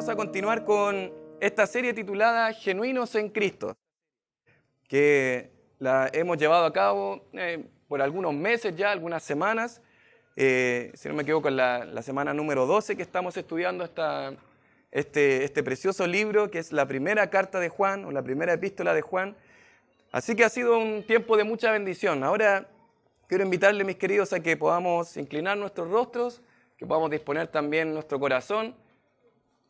Vamos a continuar con esta serie titulada Genuinos en Cristo, que la hemos llevado a cabo por algunos meses ya, algunas semanas. Si no me equivoco, en la semana número 12 que estamos estudiando este precioso libro, que es la primera carta de Juan, o la primera epístola de Juan. Así que ha sido un tiempo de mucha bendición. Ahora quiero invitarles, mis queridos, a que podamos inclinar nuestros rostros, que podamos disponer también nuestro corazón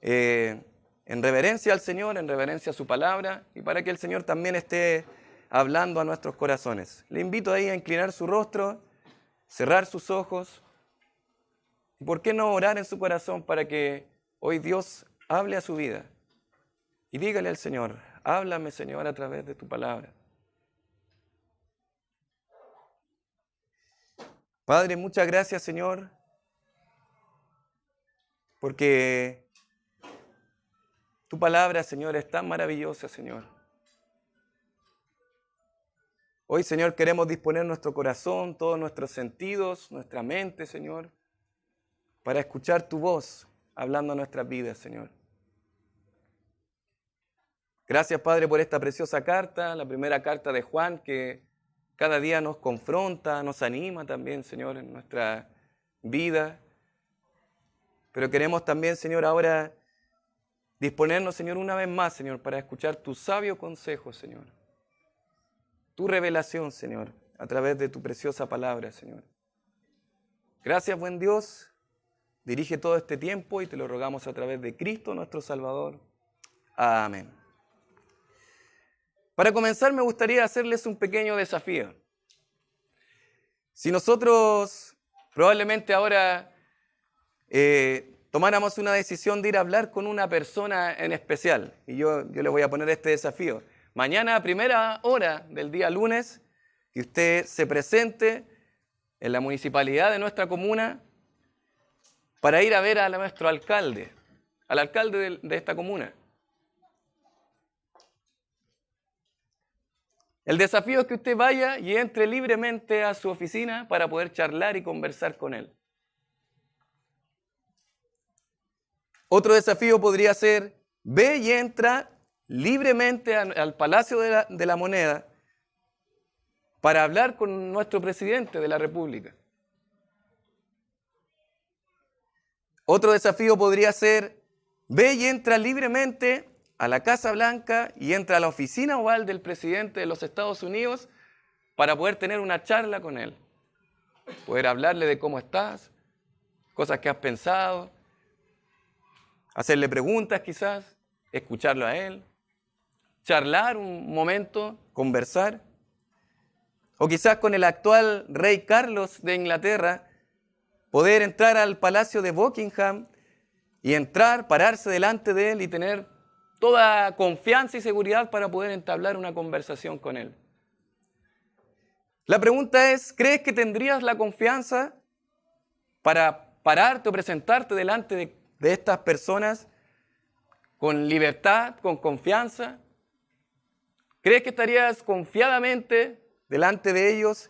en reverencia al Señor, en reverencia a su palabra, y para que el Señor también esté hablando a nuestros corazones. Le invito ahí a inclinar su rostro, cerrar sus ojos, y por qué no orar en su corazón para que hoy Dios hable a su vida. Y dígale al Señor: háblame, Señor, a través de tu palabra. Padre, muchas gracias, Señor, porque tu palabra, Señor, es tan maravillosa, Señor. Hoy, Señor, queremos disponer nuestro corazón, todos nuestros sentidos, nuestra mente, Señor, para escuchar tu voz hablando a nuestras vidas, Señor. Gracias, Padre, por esta preciosa carta, la primera carta de Juan, que cada día nos confronta, nos anima también, Señor, en nuestra vida. Pero queremos también, Señor, ahora disponernos, Señor, una vez más, Señor, para escuchar tu sabio consejo, Señor. Tu revelación, Señor, a través de tu preciosa palabra, Señor. Gracias, buen Dios. Dirige todo este tiempo y te lo rogamos a través de Cristo, nuestro Salvador. Amén. Para comenzar, me gustaría hacerles un pequeño desafío. Si nosotros probablemente ahora tomáramos una decisión de ir a hablar con una persona en especial, y yo le voy a poner este desafío. Mañana a primera hora del día lunes, que usted se presente en la municipalidad de nuestra comuna para ir a ver a nuestro alcalde, al alcalde de esta comuna. El desafío es que usted vaya y entre libremente a su oficina para poder charlar y conversar con él. Otro desafío podría ser: ve y entra libremente al Palacio de la Moneda para hablar con nuestro presidente de la República. Otro desafío podría ser: ve y entra libremente a la Casa Blanca y entra a la oficina oval del presidente de los Estados Unidos para poder tener una charla con él. Poder hablarle de cómo estás, cosas que has pensado, hacerle preguntas quizás, escucharlo a él, charlar un momento, conversar. O quizás con el actual rey Carlos de Inglaterra, poder entrar al Palacio de Buckingham y pararse delante de él y tener toda confianza y seguridad para poder entablar una conversación con él. La pregunta es: ¿crees que tendrías la confianza para pararte o presentarte delante de estas personas con libertad, con confianza? ¿Crees que estarías confiadamente delante de ellos,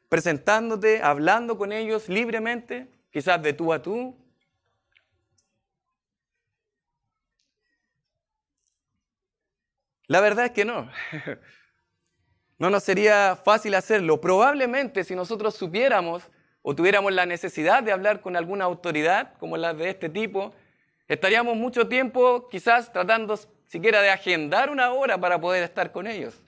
presentándote, hablando con ellos libremente, quizás de tú a tú? La verdad es que no. No nos sería fácil hacerlo. Probablemente si nosotros supiéramos o tuviéramos la necesidad de hablar con alguna autoridad como la de este tipo, estaríamos mucho tiempo quizás tratando siquiera de agendar una hora para poder estar con ellos,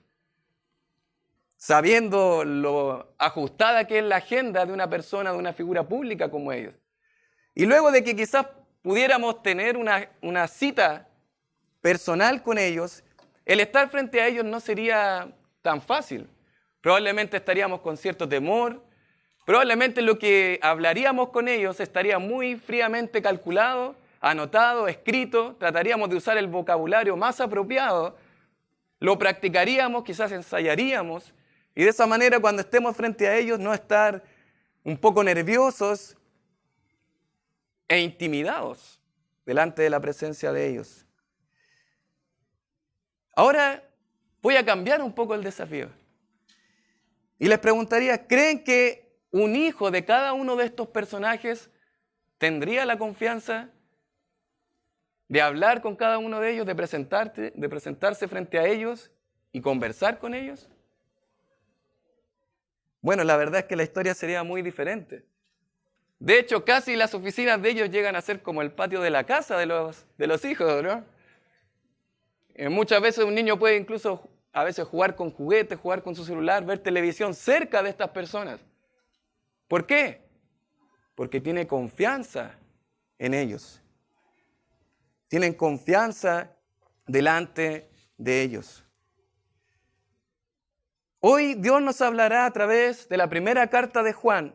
sabiendo lo ajustada que es la agenda de una persona, de una figura pública como ellos. Y luego de que quizás pudiéramos tener una cita personal con ellos, el estar frente a ellos no sería tan fácil. Probablemente estaríamos con cierto temor, probablemente lo que hablaríamos con ellos estaría muy fríamente calculado, anotado, escrito, trataríamos de usar el vocabulario más apropiado, lo practicaríamos, quizás ensayaríamos, y de esa manera cuando estemos frente a ellos no estar un poco nerviosos e intimidados delante de la presencia de ellos. Ahora voy a cambiar un poco el desafío y les preguntaría: ¿creen que un hijo de cada uno de estos personajes tendría la confianza de hablar con cada uno de ellos, de presentarse frente a ellos y conversar con ellos? Bueno, la verdad es que la historia sería muy diferente. De hecho, casi las oficinas de ellos llegan a ser como el patio de la casa de los hijos, ¿no? Muchas veces un niño puede incluso a veces jugar con juguetes, jugar con su celular, ver televisión cerca de estas personas. ¿Por qué? Porque tiene confianza en ellos. Tienen confianza delante de ellos. Hoy Dios nos hablará a través de la primera carta de Juan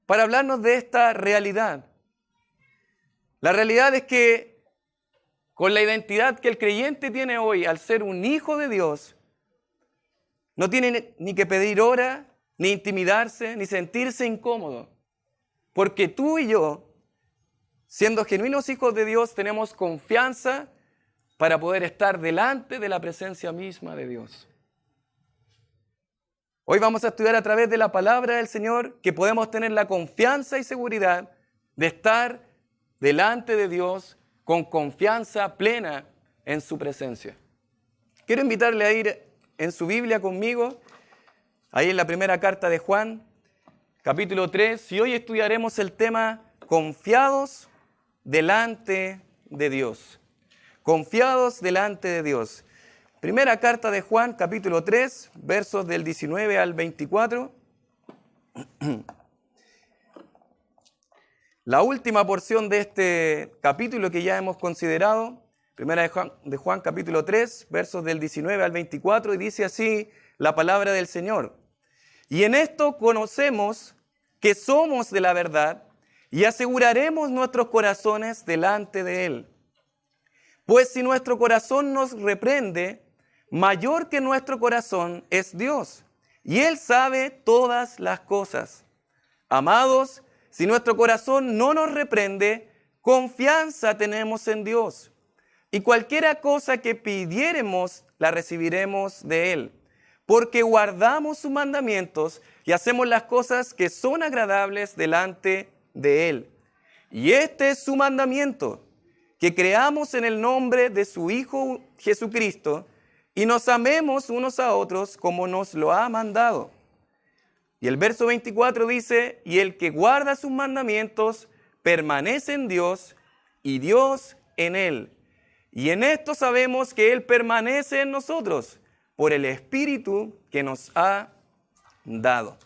para hablarnos de esta realidad. La realidad es que con la identidad que el creyente tiene hoy al ser un hijo de Dios, no tiene ni que pedir hora, ni intimidarse, ni sentirse incómodo. Porque tú y yo, siendo genuinos hijos de Dios, tenemos confianza para poder estar delante de la presencia misma de Dios. Hoy vamos a estudiar a través de la palabra del Señor que podemos tener la confianza y seguridad de estar delante de Dios con confianza plena en su presencia. Quiero invitarle a ir en su Biblia conmigo, ahí en la primera carta de Juan, capítulo 3, y hoy estudiaremos el tema confiados delante de Dios. Confiados delante de Dios. Primera carta de Juan, capítulo 3, versos del 19 al 24. La última porción de este capítulo que ya hemos considerado, primera de Juan, capítulo 3, versos del 19 al 24, y dice así la palabra del Señor. Y en esto conocemos que somos de la verdad y aseguraremos nuestros corazones delante de Él. Pues si nuestro corazón nos reprende, mayor que nuestro corazón es Dios, y Él sabe todas las cosas. Amados, si nuestro corazón no nos reprende, confianza tenemos en Dios, y cualquiera cosa que pidiéremos, la recibiremos de Él, porque guardamos sus mandamientos y hacemos las cosas que son agradables delante de Él. Y este es su mandamiento, que creamos en el nombre de su Hijo Jesucristo, y nos amemos unos a otros como nos lo ha mandado. Y el verso 24 dice, y el que guarda sus mandamientos permanece en Dios y Dios en él. Y en esto sabemos que Él permanece en nosotros por el Espíritu que nos ha dado.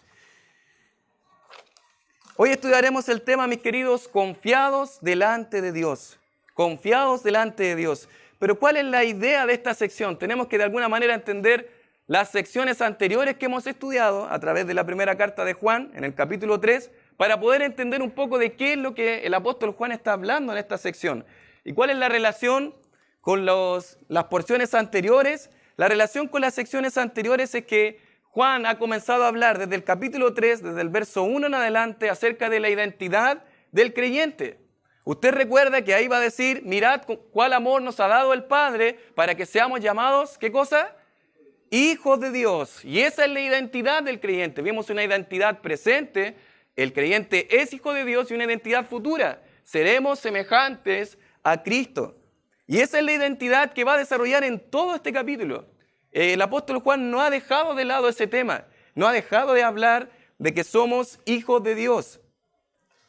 Hoy estudiaremos el tema, mis queridos, confiados delante de Dios. Confiados delante de Dios. Pero ¿cuál es la idea de esta sección? Tenemos que de alguna manera entender las secciones anteriores que hemos estudiado a través de la primera carta de Juan, en el capítulo 3, para poder entender un poco de qué es lo que el apóstol Juan está hablando en esta sección. Y cuál es la relación con las porciones anteriores. La relación con las secciones anteriores es que Juan ha comenzado a hablar desde el capítulo 3, desde el verso 1 en adelante, acerca de la identidad del creyente. Usted recuerda que ahí va a decir, mirad cuál amor nos ha dado el Padre para que seamos llamados, ¿qué cosa? Hijos de Dios. Y esa es la identidad del creyente. Vimos una identidad presente, el creyente es hijo de Dios, y una identidad futura. Seremos semejantes a Cristo. Y esa es la identidad que va a desarrollar en todo este capítulo. El apóstol Juan no ha dejado de lado ese tema, no ha dejado de hablar de que somos hijos de Dios.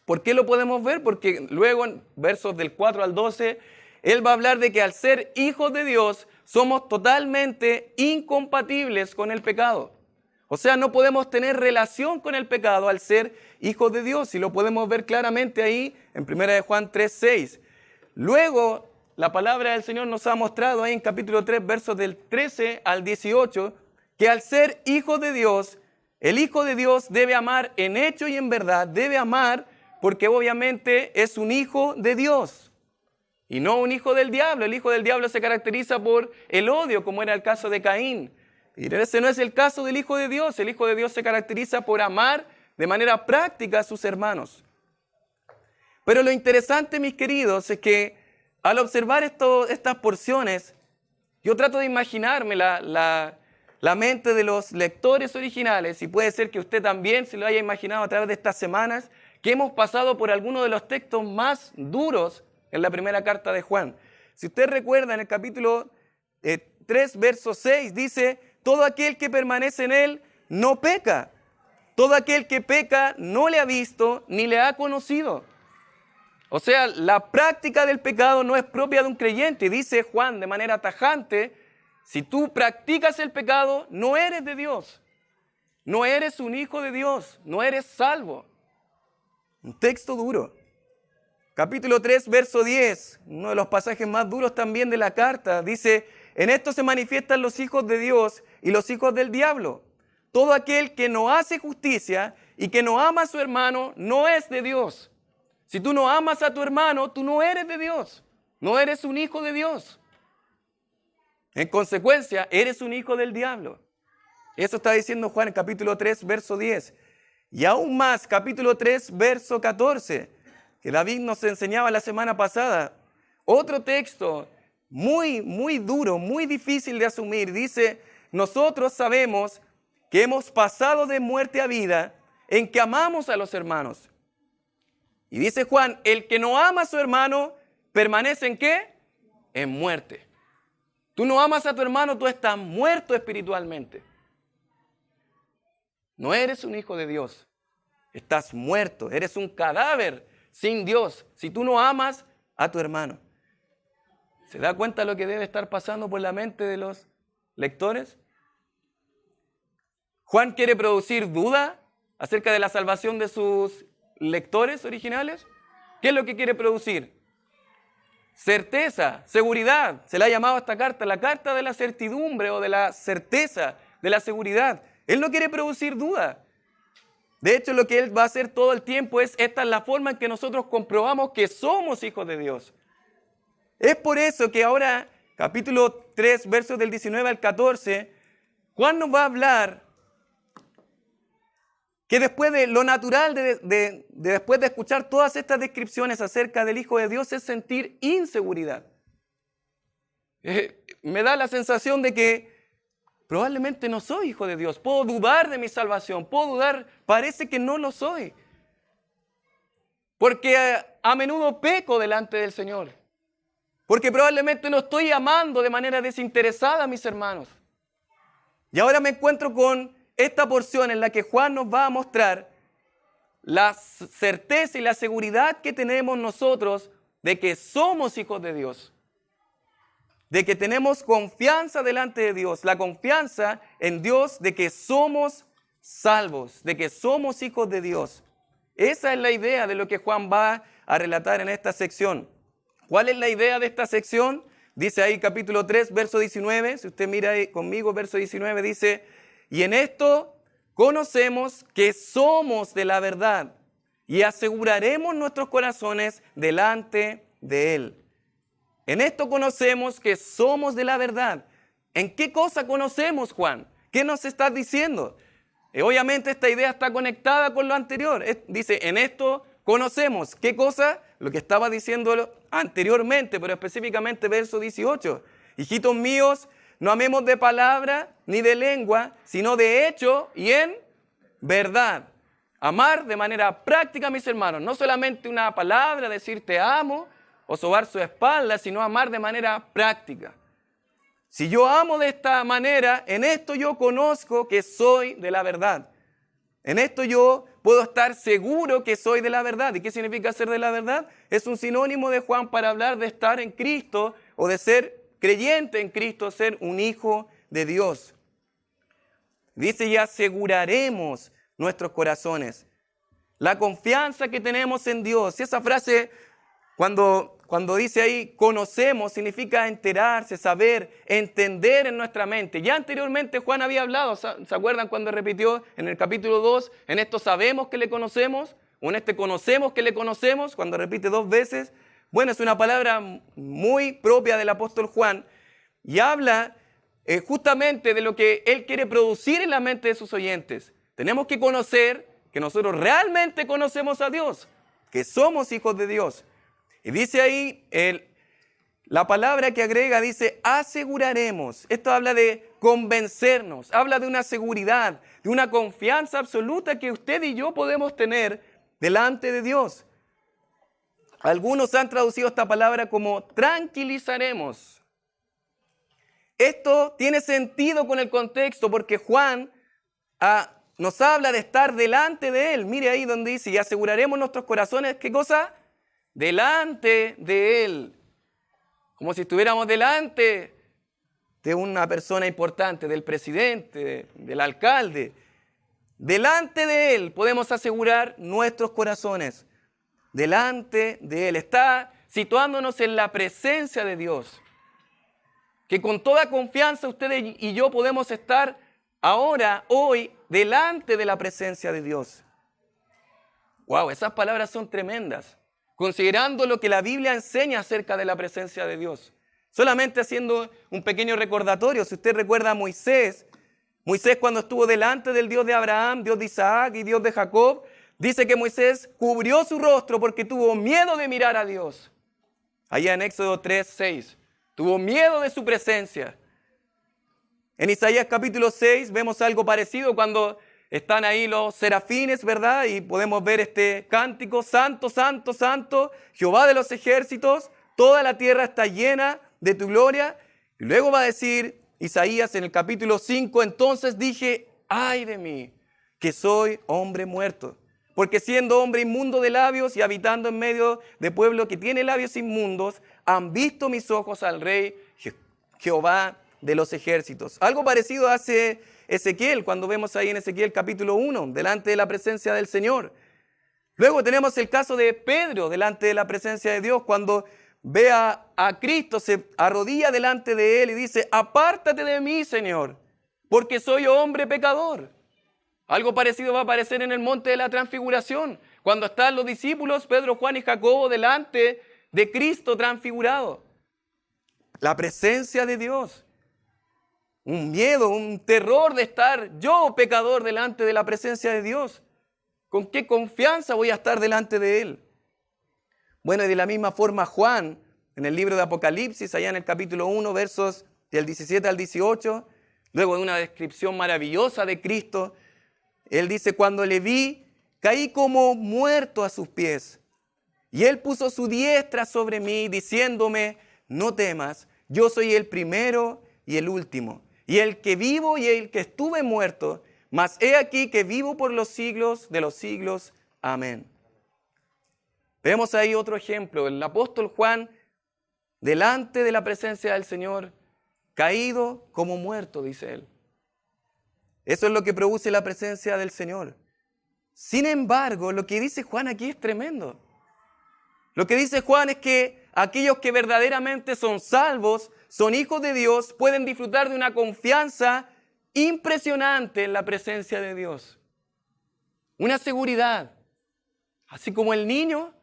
¿Por qué lo podemos ver? Porque luego en versos del 4 al 12, él va a hablar de que al ser hijos de Dios, somos totalmente incompatibles con el pecado. O sea, no podemos tener relación con el pecado al ser hijos de Dios. Y lo podemos ver claramente ahí en 1 de Juan 3, 6. Luego, la palabra del Señor nos ha mostrado ahí en capítulo 3, versos del 13 al 18, que al ser hijos de Dios, el hijo de Dios debe amar en hecho y en verdad, debe amar porque obviamente es un hijo de Dios y no un hijo del diablo. El hijo del diablo se caracteriza por el odio, como era el caso de Caín. Y ese no es el caso del hijo de Dios. El hijo de Dios se caracteriza por amar de manera práctica a sus hermanos. Pero lo interesante, mis queridos, es que al observar estas porciones, yo trato de imaginarme la mente de los lectores originales, y puede ser que usted también se lo haya imaginado a través de estas semanas, que hemos pasado por algunos de los textos más duros en la primera carta de Juan. Si usted recuerda, en el capítulo 3, verso 6, dice, todo aquel que permanece en él no peca. Todo aquel que peca no le ha visto ni le ha conocido. O sea, la práctica del pecado no es propia de un creyente. Dice Juan de manera tajante, si tú practicas el pecado, no eres de Dios. No eres un hijo de Dios, no eres salvo. Un texto duro. Capítulo 3, verso 10, uno de los pasajes más duros también de la carta, dice, en esto se manifiestan los hijos de Dios y los hijos del diablo. Todo aquel que no hace justicia y que no ama a su hermano no es de Dios. Si tú no amas a tu hermano, tú no eres de Dios. No eres un hijo de Dios. En consecuencia, eres un hijo del diablo. Eso está diciendo Juan en capítulo 3, verso 10. Y aún más, capítulo 3, verso 14, que David nos enseñaba la semana pasada. Otro texto muy, muy duro, muy difícil de asumir. Dice, nosotros sabemos que hemos pasado de muerte a vida en que amamos a los hermanos. Y dice Juan, el que no ama a su hermano, ¿permanece en qué? En muerte. Tú no amas a tu hermano, tú estás muerto espiritualmente. No eres un hijo de Dios. Estás muerto, eres un cadáver sin Dios. Si tú no amas a tu hermano. ¿Se da cuenta lo que debe estar pasando por la mente de los lectores? Juan quiere producir duda acerca de la salvación de sus lectores originales. ¿Qué es lo que quiere producir? Certeza, seguridad. Se le ha llamado a esta carta la carta de la certidumbre o de la certeza, de la seguridad. Él no quiere producir duda. De hecho, lo que él va a hacer todo el tiempo es, esta es la forma en que nosotros comprobamos que somos hijos de Dios. Es por eso que ahora, capítulo 3, versos del 19 al 14, Juan nos va a hablar que después de lo natural, después de escuchar todas estas descripciones acerca del Hijo de Dios, es sentir inseguridad. Me da la sensación de que probablemente no soy hijo de Dios. Puedo dudar de mi salvación, puedo dudar, parece que no lo soy. Porque a menudo peco delante del Señor. Porque probablemente no estoy amando de manera desinteresada a mis hermanos. Y ahora me encuentro con esta porción en la que Juan nos va a mostrar la certeza y la seguridad que tenemos nosotros de que somos hijos de Dios. De que tenemos confianza delante de Dios, la confianza en Dios de que somos salvos, de que somos hijos de Dios. Esa es la idea de lo que Juan va a relatar en esta sección. ¿Cuál es la idea de esta sección? Dice ahí capítulo 3, verso 19, si usted mira ahí conmigo, verso 19 dice, y en esto conocemos que somos de la verdad y aseguraremos nuestros corazones delante de Él. En esto conocemos que somos de la verdad. ¿En qué cosa conocemos, Juan? ¿Qué nos estás diciendo? Obviamente esta idea está conectada con lo anterior. Dice, en esto conocemos. ¿Qué cosa? Lo que estaba diciendo anteriormente, pero específicamente verso 18. Hijitos míos, no amemos de palabra ni de lengua, sino de hecho y en verdad. Amar de manera práctica a mis hermanos. No solamente una palabra, decir te amo, o sobar su espalda, sino amar de manera práctica. Si yo amo de esta manera, en esto yo conozco que soy de la verdad. En esto yo puedo estar seguro que soy de la verdad. ¿Y qué significa ser de la verdad? Es un sinónimo de Juan para hablar de estar en Cristo o de ser creyente en Cristo, ser un hijo de Dios. Dice, y aseguraremos nuestros corazones. La confianza que tenemos en Dios. Y esa frase, cuando dice ahí, conocemos, significa enterarse, saber, entender en nuestra mente. Ya anteriormente Juan había hablado, ¿se acuerdan cuando repitió en el capítulo 2? En esto sabemos que le conocemos, o en este conocemos que le conocemos, cuando repite 2 veces. Bueno, es una palabra muy propia del apóstol Juan y habla justamente de lo que él quiere producir en la mente de sus oyentes. Tenemos que conocer que nosotros realmente conocemos a Dios, que somos hijos de Dios. Y dice ahí, la palabra que agrega dice, aseguraremos. Esto habla de convencernos, habla de una seguridad, de una confianza absoluta que usted y yo podemos tener delante de Dios. Algunos han traducido esta palabra como tranquilizaremos. Esto tiene sentido con el contexto porque Juan nos habla de estar delante de Él. Mire ahí donde dice, y aseguraremos nuestros corazones, ¿qué cosa? Delante de Él. Como si estuviéramos delante de una persona importante, del presidente, del alcalde. Delante de Él podemos asegurar nuestros corazones. Delante de Él. Está situándonos en la presencia de Dios. Que con toda confianza ustedes y yo podemos estar ahora, hoy, delante de la presencia de Dios. Wow, esas palabras son tremendas. Considerando lo que la Biblia enseña acerca de la presencia de Dios. Solamente haciendo un pequeño recordatorio, si usted recuerda a Moisés cuando estuvo delante del Dios de Abraham, Dios de Isaac y Dios de Jacob, dice que Moisés cubrió su rostro porque tuvo miedo de mirar a Dios. Allá en Éxodo 3:6. Tuvo miedo de su presencia. En Isaías capítulo 6 vemos algo parecido cuando están ahí los serafines, ¿verdad? Y podemos ver este cántico, santo, santo, santo, Jehová de los ejércitos, toda la tierra está llena de tu gloria. Y luego va a decir Isaías en el capítulo 5, entonces dije, ay de mí, que soy hombre muerto. Porque siendo hombre inmundo de labios y habitando en medio de pueblo que tiene labios inmundos, han visto mis ojos al Rey Jehová de los ejércitos. Algo parecido hace Ezequiel, cuando vemos ahí en Ezequiel capítulo 1, delante de la presencia del Señor. Luego tenemos el caso de Pedro, delante de la presencia de Dios, cuando ve a Cristo, se arrodilla delante de Él y dice, apártate de mí, Señor, porque soy hombre pecador. Algo parecido va a aparecer en el monte de la transfiguración, cuando están los discípulos, Pedro, Juan y Jacobo, delante de Cristo transfigurado. La presencia de Dios. Un miedo, un terror de estar yo, pecador, delante de la presencia de Dios. ¿Con qué confianza voy a estar delante de Él? Bueno, y de la misma forma Juan, en el libro de Apocalipsis, allá en el capítulo 1, versos del 17 al 18, luego de una descripción maravillosa de Cristo, Él dice, cuando le vi, caí como muerto a sus pies. Y Él puso su diestra sobre mí, diciéndome, no temas, yo soy el primero y el último, y el que vivo y el que estuve muerto, mas he aquí que vivo por los siglos de los siglos. Amén. Vemos ahí otro ejemplo, el apóstol Juan, delante de la presencia del Señor, caído como muerto, dice él. Eso es lo que produce la presencia del Señor. Sin embargo, lo que dice Juan aquí es tremendo. Lo que dice Juan es que aquellos que verdaderamente son salvos, son hijos de Dios, pueden disfrutar de una confianza impresionante en la presencia de Dios. Una seguridad. Así como el niño,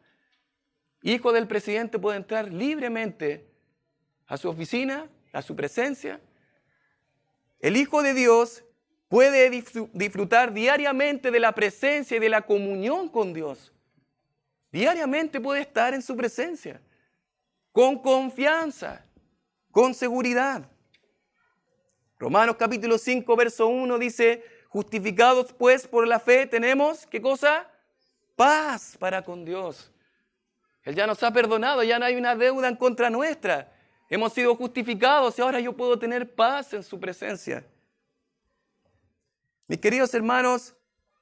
hijo del presidente, puede entrar libremente a su oficina, a su presencia. El Hijo de Dios puede disfrutar diariamente de la presencia y de la comunión con Dios. Diariamente puede estar en su presencia, con confianza, con seguridad. Romanos capítulo 5, verso 1 dice, justificados pues por la fe tenemos, ¿qué cosa? Paz para con Dios. Él ya nos ha perdonado, ya no hay una deuda en contra nuestra. Hemos sido justificados y ahora yo puedo tener paz en su presencia. Mis queridos hermanos,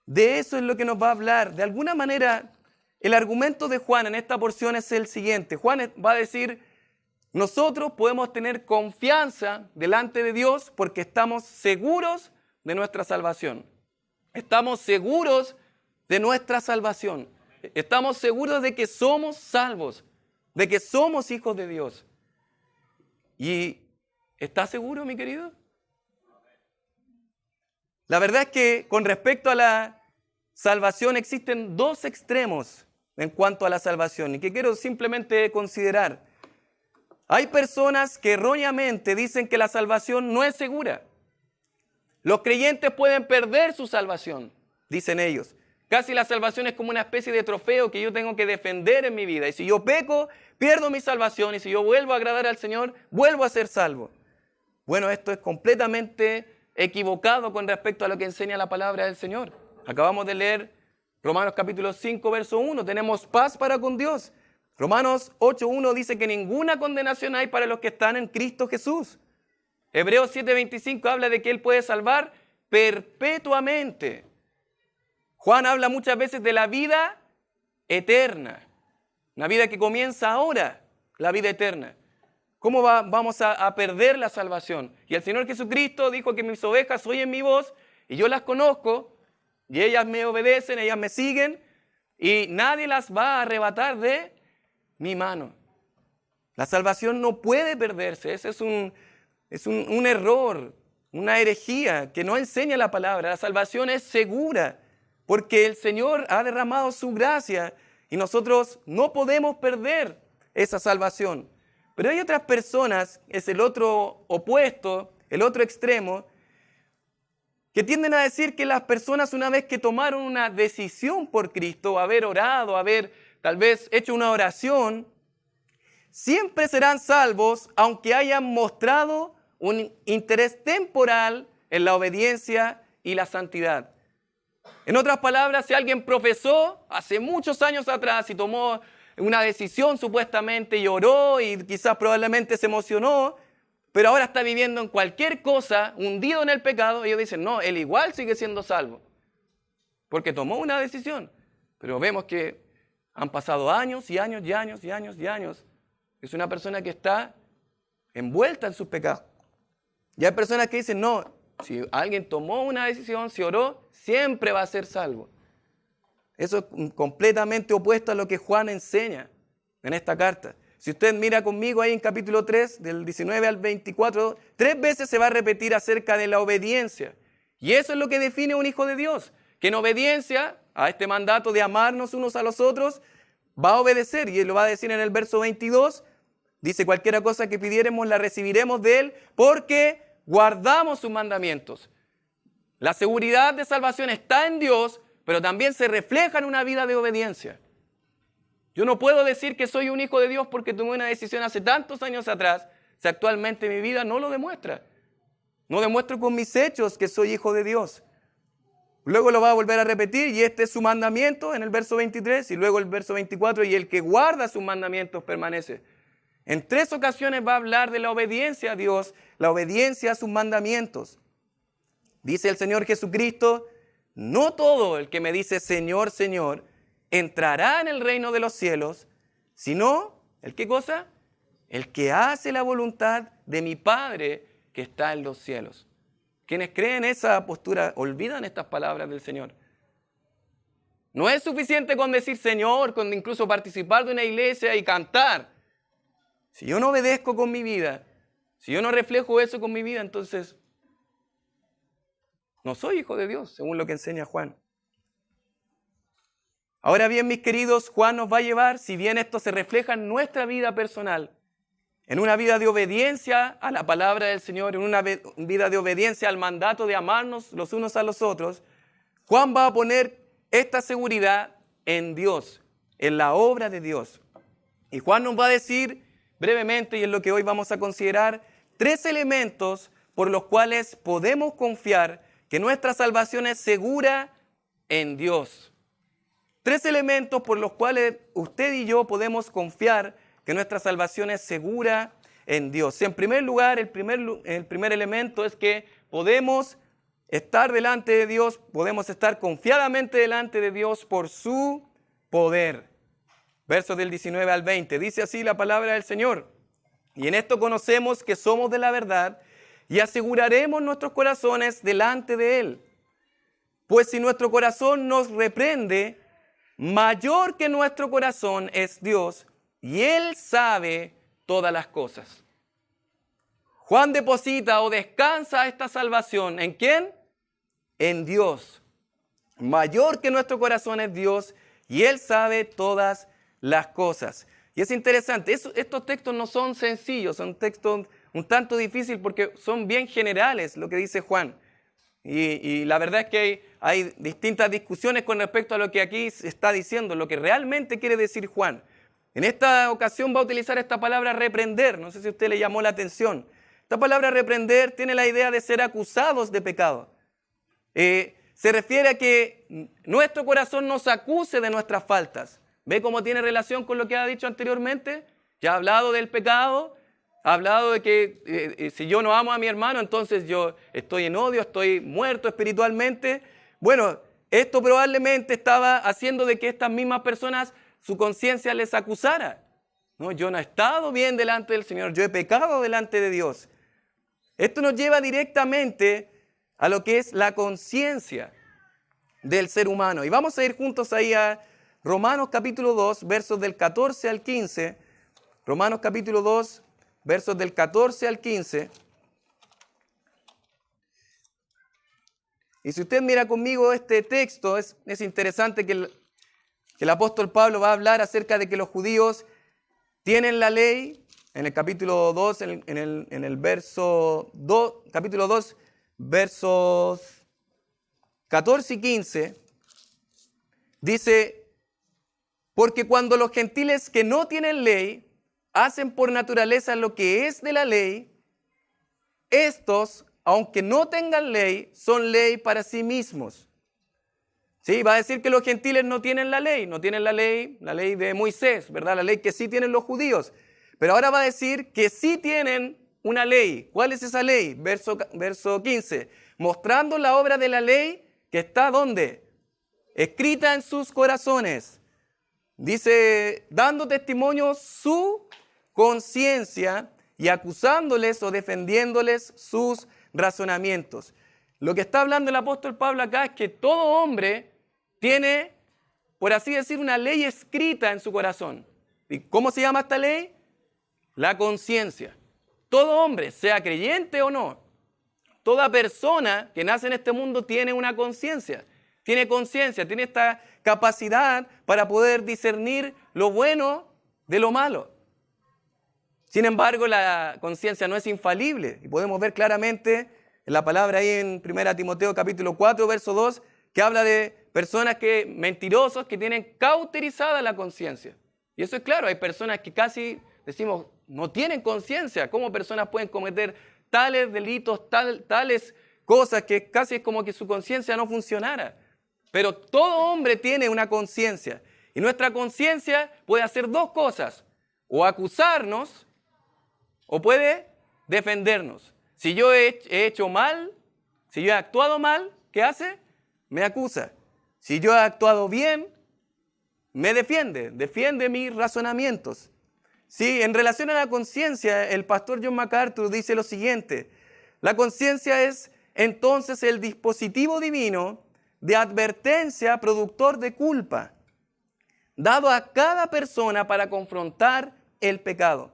de eso es lo que nos va a hablar. De alguna manera, el argumento de Juan en esta porción es el siguiente. Juan va a decir, nosotros podemos tener confianza delante de Dios porque estamos seguros de nuestra salvación. Estamos seguros de nuestra salvación. Estamos seguros de que somos salvos, de que somos hijos de Dios. ¿Y está seguro, mi querido? La verdad es que con respecto a la salvación existen dos extremos en cuanto a la salvación y que quiero simplemente considerar. Hay personas que erróneamente dicen que la salvación no es segura. Los creyentes pueden perder su salvación, dicen ellos. Casi la salvación es como una especie de trofeo que yo tengo que defender en mi vida. Y si yo peco, pierdo mi salvación. Y si yo vuelvo a agradar al Señor, vuelvo a ser salvo. Bueno, esto es completamente equivocado con respecto a lo que enseña la palabra del Señor. Acabamos de leer Romanos capítulo 5, verso 1. Tenemos paz para con Dios. Romanos 8:1 dice que ninguna condenación hay para los que están en Cristo Jesús. Hebreos 7:25 habla de que Él puede salvar perpetuamente. Juan habla muchas veces de la vida eterna, una vida que comienza ahora, la vida eterna. ¿Cómo vamos a perder la salvación? Y el Señor Jesucristo dijo que mis ovejas oyen mi voz y yo las conozco y ellas me obedecen, ellas me siguen y nadie las va a arrebatar de mi mano. La salvación no puede perderse. Ese es un error, una herejía que no enseña la palabra. La salvación es segura porque el Señor ha derramado su gracia y nosotros no podemos perder esa salvación. Pero hay otras personas, es el otro opuesto, el otro extremo, que tienden a decir que las personas una vez que tomaron una decisión por Cristo, haber orado, haber tal vez hecho una oración, siempre serán salvos aunque hayan mostrado un interés temporal en la obediencia y la santidad. En otras palabras, si alguien profesó hace muchos años atrás y tomó una decisión supuestamente y oró y quizás probablemente se emocionó, pero ahora está viviendo en cualquier cosa, hundido en el pecado, ellos dicen, no, él igual sigue siendo salvo, porque tomó una decisión. Pero vemos que han pasado años y años y años y años y años. Es una persona que está envuelta en sus pecados. Y hay personas que dicen, no, si alguien tomó una decisión, si oró, siempre va a ser salvo. Eso es completamente opuesto a lo que Juan enseña en esta carta. Si usted mira conmigo ahí en capítulo 3, del 19 al 24, 3 veces se va a repetir acerca de la obediencia. Y eso es lo que define un hijo de Dios, que en obediencia a este mandato de amarnos unos a los otros, va a obedecer. Y él lo va a decir en el verso 22, dice, cualquiera cosa que pidiéremos la recibiremos de él, porque guardamos sus mandamientos. La seguridad de salvación está en Dios, pero también se refleja en una vida de obediencia. Yo no puedo decir que soy un hijo de Dios porque tomé una decisión hace tantos años atrás, si actualmente mi vida no lo demuestra. No demuestro con mis hechos que soy hijo de Dios. Luego lo va a volver a repetir y este es su mandamiento en el verso 23 y luego el verso 24 y el que guarda sus mandamientos permanece. En 3 ocasiones va a hablar de la obediencia a Dios, la obediencia a sus mandamientos. Dice el Señor Jesucristo, no todo el que me dice Señor, Señor, entrará en el reino de los cielos, sino, ¿el qué cosa? El que hace la voluntad de mi Padre que está en los cielos. Quienes creen esa postura olvidan estas palabras del Señor. No es suficiente con decir Señor, con incluso participar de una iglesia y cantar. Si yo no obedezco con mi vida, si yo no reflejo eso con mi vida, entonces no soy hijo de Dios, según lo que enseña Juan. Ahora bien, mis queridos, Juan nos va a llevar, si bien esto se refleja en nuestra vida personal, en una vida de obediencia a la palabra del Señor, en una vida de obediencia al mandato de amarnos los unos a los otros, Juan va a poner esta seguridad en Dios, en la obra de Dios. Y Juan nos va a decir brevemente, y es lo que hoy vamos a considerar, 3 elementos por los cuales podemos confiar que nuestra salvación es segura en Dios. 3 elementos por los cuales usted y yo podemos confiar que nuestra salvación es segura en Dios. En primer lugar, el primer elemento es que podemos estar delante de Dios, podemos estar confiadamente delante de Dios por su poder. Versos del 19 al 20, dice así la palabra del Señor. Y en esto conocemos que somos de la verdad y aseguraremos nuestros corazones delante de Él. Pues si nuestro corazón nos reprende, mayor que nuestro corazón es Dios, y Él sabe todas las cosas. Juan deposita o descansa esta salvación, ¿en quién? En Dios. Mayor que nuestro corazón es Dios, y Él sabe todas las cosas. Y es interesante, estos textos no son sencillos, son textos un tanto difíciles porque son bien generales lo que dice Juan. Y la verdad es que hay distintas discusiones con respecto a lo que aquí se está diciendo, lo que realmente quiere decir Juan. En esta ocasión va a utilizar esta palabra reprender, no sé si a usted le llamó la atención. Esta palabra reprender tiene la idea de ser acusados de pecado. Se refiere a que nuestro corazón nos acuse de nuestras faltas, ¿Ve cómo tiene relación con lo que ha dicho anteriormente? Ya ha hablado del pecado, ha hablado de que si yo no amo a mi hermano, entonces yo estoy en odio, estoy muerto espiritualmente. Bueno, esto probablemente estaba haciendo de que estas mismas personas, su conciencia les acusara. No, yo no he estado bien delante del Señor, yo he pecado delante de Dios. Esto nos lleva directamente a lo que es la conciencia del ser humano. Y vamos a ir juntos ahí a Romanos capítulo 2, versos del 14 al 15. Romanos capítulo 2, versos del 14 al 15. Y si usted mira conmigo este texto, es interesante que el apóstol Pablo va a hablar acerca de que los judíos tienen la ley, en el capítulo 2, en el verso 2, capítulo 2, versos 14 y 15, dice, porque cuando los gentiles que no tienen ley hacen por naturaleza lo que es de la ley, estos, aunque no tengan ley, son ley para sí mismos. Sí, va a decir que los gentiles no tienen la ley la ley de Moisés, ¿verdad? La ley que sí tienen los judíos. Pero ahora va a decir que sí tienen una ley. ¿Cuál es esa ley? Verso 15. Mostrando la obra de la ley que está ¿dónde? Escrita en sus corazones. Dice, dando testimonio su conciencia y acusándoles o defendiéndoles sus razonamientos. Lo que está hablando el apóstol Pablo acá es que todo hombre tiene, por así decir, una ley escrita en su corazón. ¿Y cómo se llama esta ley? La conciencia. Todo hombre, sea creyente o no, toda persona que nace en este mundo tiene una conciencia. Tiene conciencia, tiene esta capacidad para poder discernir lo bueno de lo malo. Sin embargo, la conciencia no es infalible. Y podemos ver claramente en la palabra ahí en 1 Timoteo capítulo 4, verso 2, que habla de personas mentirosos que tienen cauterizada la conciencia. Y eso es claro, hay personas que casi decimos no tienen conciencia. ¿Cómo personas pueden cometer tales delitos, tales cosas que casi es como que su conciencia no funcionara? Pero todo hombre tiene una conciencia. Y nuestra conciencia puede hacer dos cosas. O acusarnos, o puede defendernos. Si yo he hecho mal, si yo he actuado mal, ¿qué hace? Me acusa. Si yo he actuado bien, me defiende mis razonamientos. Sí, en relación a la conciencia, el pastor John MacArthur dice lo siguiente: la conciencia es entonces el dispositivo divino de advertencia productor de culpa, dado a cada persona para confrontar el pecado.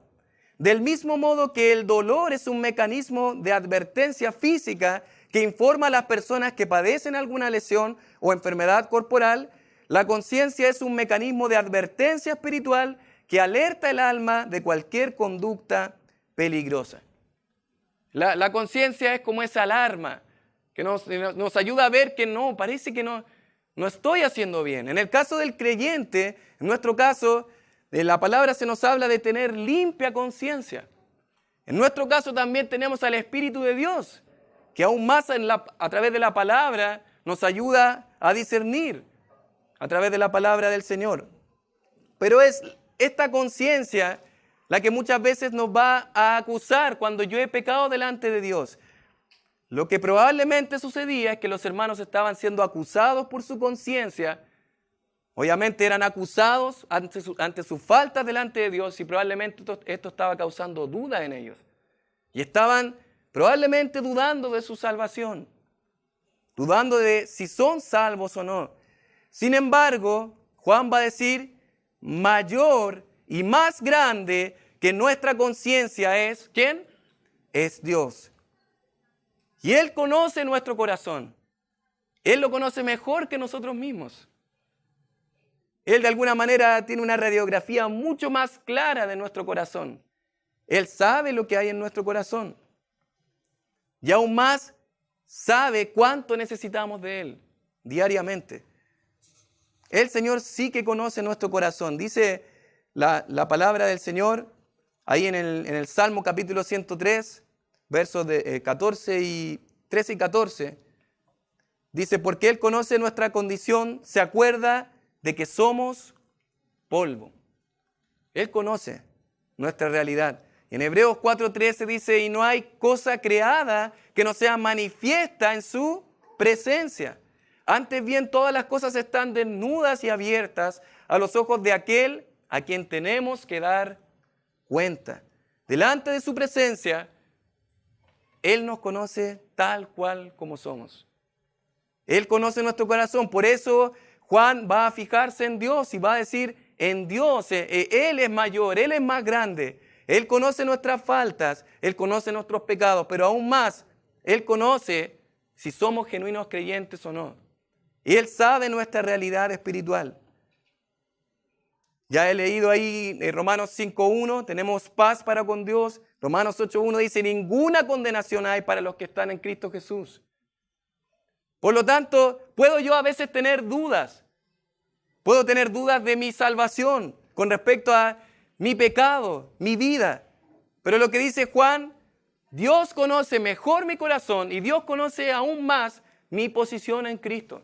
Del mismo modo que el dolor es un mecanismo de advertencia física que informa a las personas que padecen alguna lesión o enfermedad corporal, la conciencia es un mecanismo de advertencia espiritual que alerta el alma de cualquier conducta peligrosa. La conciencia es como esa alarma que nos ayuda a ver que no, parece que no estoy haciendo bien. En el caso del creyente, en nuestro caso, en la palabra se nos habla de tener limpia conciencia. En nuestro caso también tenemos al Espíritu de Dios, que aún más a través de la palabra nos ayuda a discernir, a través de la palabra del Señor. Pero es esta conciencia la que muchas veces nos va a acusar cuando yo he pecado delante de Dios. Lo que probablemente sucedía es que los hermanos estaban siendo acusados por su conciencia. Obviamente eran acusados ante sus faltas delante de Dios y probablemente esto estaba causando duda en ellos. Y estaban probablemente dudando de su salvación, dudando de si son salvos o no. Sin embargo, Juan va a decir, mayor y más grande que nuestra conciencia es, ¿quién? Es Dios. Y Él conoce nuestro corazón. Él lo conoce mejor que nosotros mismos. Él de alguna manera tiene una radiografía mucho más clara de nuestro corazón. Él sabe lo que hay en nuestro corazón. Y aún más sabe cuánto necesitamos de Él diariamente. El Señor sí que conoce nuestro corazón. Dice la palabra del Señor ahí en el Salmo capítulo 103, versos de 13 y 14. Dice, porque Él conoce nuestra condición, se acuerda de que somos polvo. Él conoce nuestra realidad. En Hebreos 4:13 dice, y no hay cosa creada que no sea manifiesta en su presencia. Antes bien, todas las cosas están desnudas y abiertas a los ojos de aquel a quien tenemos que dar cuenta. Delante de su presencia, Él nos conoce tal cual como somos. Él conoce nuestro corazón. Por eso Juan va a fijarse en Dios y va a decir, en Dios, Él es mayor, Él es más grande. Él conoce nuestras faltas, Él conoce nuestros pecados, pero aún más, Él conoce si somos genuinos creyentes o no. Y Él sabe nuestra realidad espiritual. Ya he leído ahí en Romanos 5:1, tenemos paz para con Dios. Romanos 8:1 dice, ninguna condenación hay para los que están en Cristo Jesús. Por lo tanto, puedo yo a veces tener dudas. Puedo tener dudas de mi salvación con respecto a mi pecado, mi vida. Pero lo que dice Juan, Dios conoce mejor mi corazón y Dios conoce aún más mi posición en Cristo.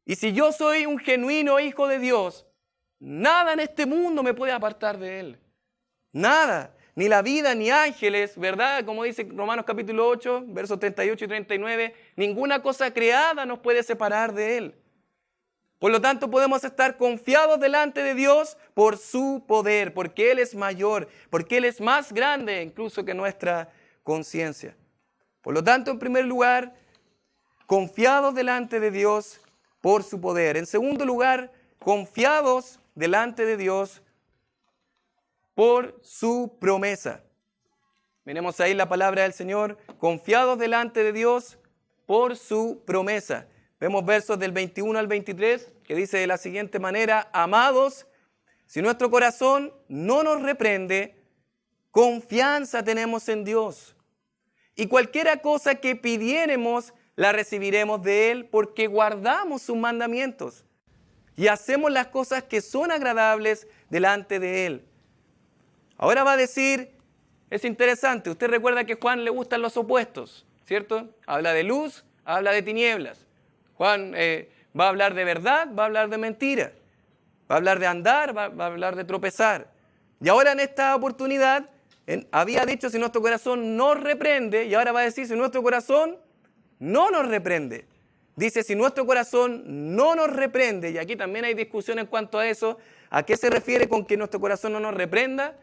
Y si yo soy un genuino hijo de Dios, nada en este mundo me puede apartar de Él. Nada, ni la vida, ni ángeles, ¿verdad? Como dice Romanos capítulo 8, versos 38 y 39, ninguna cosa creada nos puede separar de Él. Por lo tanto, podemos estar confiados delante de Dios por su poder, porque Él es mayor, porque Él es más grande incluso que nuestra conciencia. Por lo tanto, en primer lugar, confiados delante de Dios por su poder. En segundo lugar, confiados delante de Dios por su promesa. Miremos ahí la palabra del Señor, confiados delante de Dios por su promesa. Vemos versos del 21 al 23 que dice de la siguiente manera, amados, si nuestro corazón no nos reprende, confianza tenemos en Dios. Y cualquiera cosa que pidiéremos, la recibiremos de Él porque guardamos sus mandamientos y hacemos las cosas que son agradables delante de Él. Ahora va a decir, es interesante, usted recuerda que a Juan le gustan los opuestos, ¿cierto? Habla de luz, habla de tinieblas. Juan va a hablar de verdad, va a hablar de mentira, va a hablar de andar, va a hablar de tropezar. Y ahora en esta oportunidad había dicho si nuestro corazón nos reprende, y ahora va a decir si nuestro corazón no nos reprende. Dice si nuestro corazón no nos reprende, y aquí también hay discusión en cuanto a eso. ¿A qué se refiere con que nuestro corazón no nos reprenda?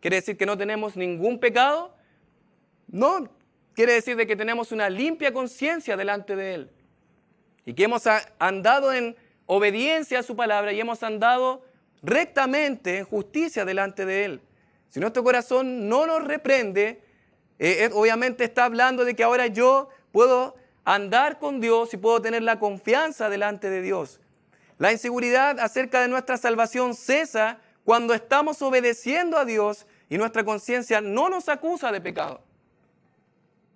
¿Quiere decir que no tenemos ningún pecado? No, quiere decir de que tenemos una limpia conciencia delante de Él. Y que hemos andado en obediencia a su palabra y hemos andado rectamente en justicia delante de Él. Si nuestro corazón no nos reprende, obviamente está hablando de que ahora yo puedo andar con Dios y puedo tener la confianza delante de Dios. La inseguridad acerca de nuestra salvación cesa cuando estamos obedeciendo a Dios y nuestra conciencia no nos acusa de pecado.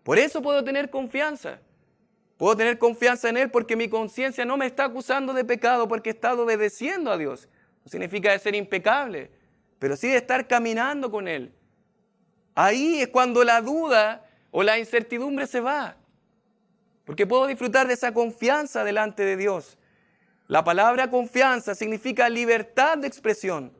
Por eso puedo tener confianza. Puedo tener confianza en Él porque mi conciencia no me está acusando de pecado porque he estado obedeciendo a Dios. No significa de ser impecable, pero sí de estar caminando con Él. Ahí es cuando la duda o la incertidumbre se va. Porque puedo disfrutar de esa confianza delante de Dios. La palabra confianza significa libertad de expresión.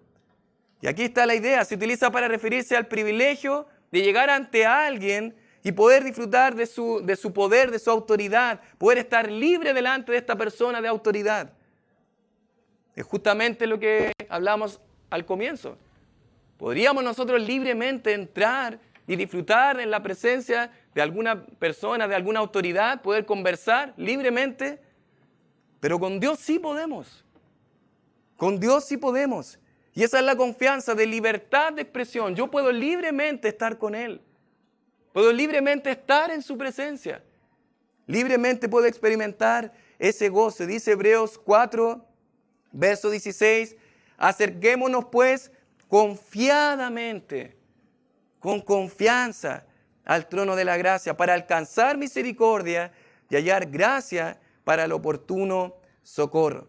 Y aquí está la idea, se utiliza para referirse al privilegio de llegar ante alguien y poder disfrutar de su poder, de su autoridad, poder estar libre delante de esta persona de autoridad. Es justamente lo que hablamos al comienzo. ¿Podríamos nosotros libremente entrar y disfrutar en la presencia de alguna persona, de alguna autoridad, poder conversar libremente? Pero con Dios sí podemos. Con Dios sí podemos. Y esa es la confianza de libertad de expresión. Yo puedo libremente estar con Él. Puedo libremente estar en su presencia. Libremente puedo experimentar ese gozo. Dice Hebreos 4, verso 16. Acerquémonos pues confiadamente, con confianza al trono de la gracia para alcanzar misericordia y hallar gracia para el oportuno socorro.